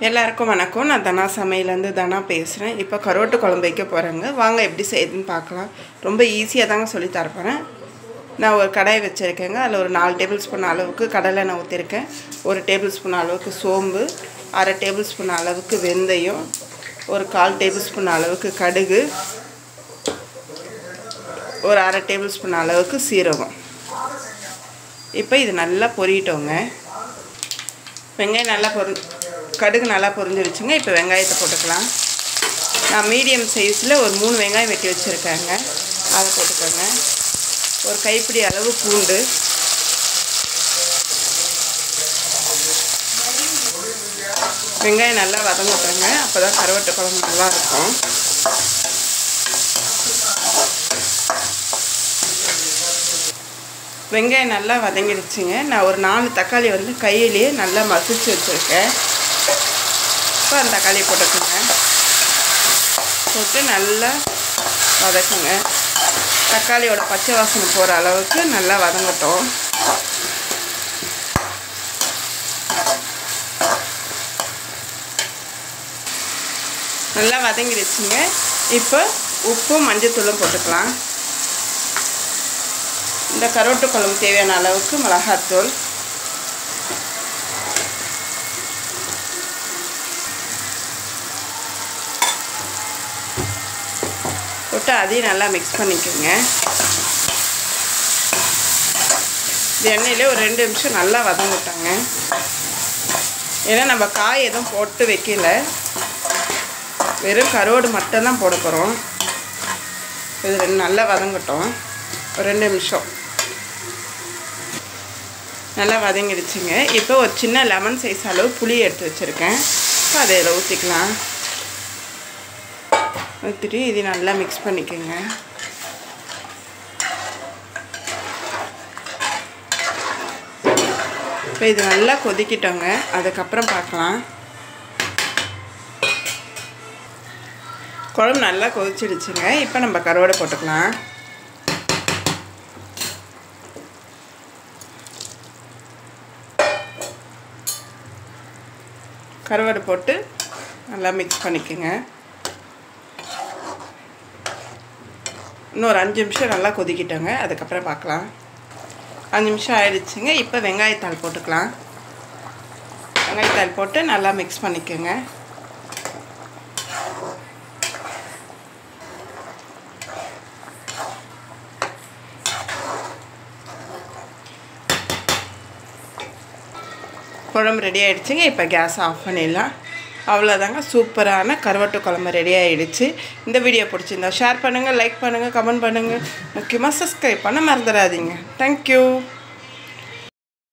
எல்லாருக்கும் வணக்கம். நான் தனா சமையலேருந்து தனா பேசுகிறேன். இப்போ கருவாட்டு குழம்பு வைக்க போகிறேங்க. வாங்க எப்படி செய்யுதுன்னு பார்க்கலாம். ரொம்ப ஈஸியாக தாங்க சொல்லி தரப்போகிறேன். நான் ஒரு கடாய் வச்சுருக்கேங்க. அதில் ஒரு 4 டேபிள் ஸ்பூன் அளவுக்கு கடலை நான் ஊற்றிருக்கேன். 1 டேபிள் ஸ்பூன் அளவுக்கு சோம்பு, 1/2 டேபிள் ஸ்பூன் அளவுக்கு வெந்தயம், ஒரு 1/4 டேபிள் ஸ்பூன் அளவுக்கு கடுகு, ஒரு 1/2 டேபிள் ஸ்பூன் அளவுக்கு சீரகம். இப்போ இது நல்லா பொரியட்டோங்க. வெங்காயம் நல்லா கடுகு நல்லா பொரிஞ்சிருச்சுங்க. இப்போ வெங்காயத்தை போட்டுக்கலாம். நான் மீடியம் சைஸில் ஒரு 3 வெங்காயம் வெட்டி வச்சுருக்கேங்க. அதை போட்டுக்கோங்க. ஒரு கைப்பிடி அளவு பூண்டு, வெங்காயம் நல்லா வதங்கட்டுங்க. அப்போ தான் கருவாட்டு குழம்பு நல்லாயிருக்கும். வெங்காயம் நல்லா வதங்கிடுச்சுங்க. நான் ஒரு 4 தக்காளி கையிலேயே நல்லா மசிச்சு வச்சுருக்கேன். இப்போ அந்த தக்காளியை போட்டுக்கோங்க. போட்டு நல்லா வதக்குங்க. தக்காளியோட பச்சை வாசனை போகிற அளவுக்கு நல்லா வதங்கட்டும். நல்லா வதங்கிடுச்சுங்க. இப்போ உப்பும் மஞ்சத்தூளும் போட்டுக்கலாம். இந்த கருவாட்டு குழம்பு தேவையான அளவுக்கு மிளகாத்தூள், போட்டு அதையும் நல்லா மிக்ஸ் பண்ணிக்கோங்க. இது எண்ணெயிலே ஒரு 2 நிமிஷம் நல்லா வதங்கிட்டாங்க. ஏன்னா நம்ம காய் எதுவும் போட்டு வைக்கல, வெறும் கருவாடு மட்டும்தான் போட போகிறோம். இது நல்லா வதங்கட்டும். ஒரு 2 நிமிஷம் நல்லா வதங்கிடுச்சுங்க. இப்போ ஒரு சின்ன லெமன் சைஸ் அளவு புளி எடுத்து வச்சுருக்கேன். இப்போ அதை இதில் ஊற்றிக்கலாம். ஊற்றிட்டு இது நல்லா மிக்ஸ் பண்ணிக்கோங்க. இப்போ இது நல்லா கொதிக்கிட்டோங்க. அதுக்கப்புறம் பார்க்கலாம். குழம்பு நல்லா கொதிச்சிடுச்சுங்க. இப்போ நம்ம கருவாடை போட்டுக்கலாம். கருவாடை போட்டு நல்லா மிக்ஸ் பண்ணிக்கோங்க. இன்னொரு 5 நிமிஷம் நல்லா கொதிக்கிட்டோங்க. அதுக்கப்புறம் பார்க்கலாம். 5 நிமிஷம் ஆயிடுச்சுங்க. இப்போ வெங்காயத்தாள் போட்டுக்கலாம். வெங்காயத்தாள் போட்டு நல்லா மிக்ஸ் பண்ணிக்கோங்க. குழம்பு ரெடி ஆகிடுச்சுங்க. இப்போ கேஸ் ஆஃப் பண்ணிடலாம். அவ்வளோதாங்க, சூப்பரான கருவாட்டு குழம்பு ரெடி ஆகிடுச்சு. இந்த வீடியோ பிடிச்சிருந்தா ஷேர் பண்ணுங்கள், லைக் பண்ணுங்கள், கமெண்ட் பண்ணுங்கள். முக்கியமாக சப்ஸ்கிரைப் பண்ண மறந்துடாதீங்க. தேங்க்யூ.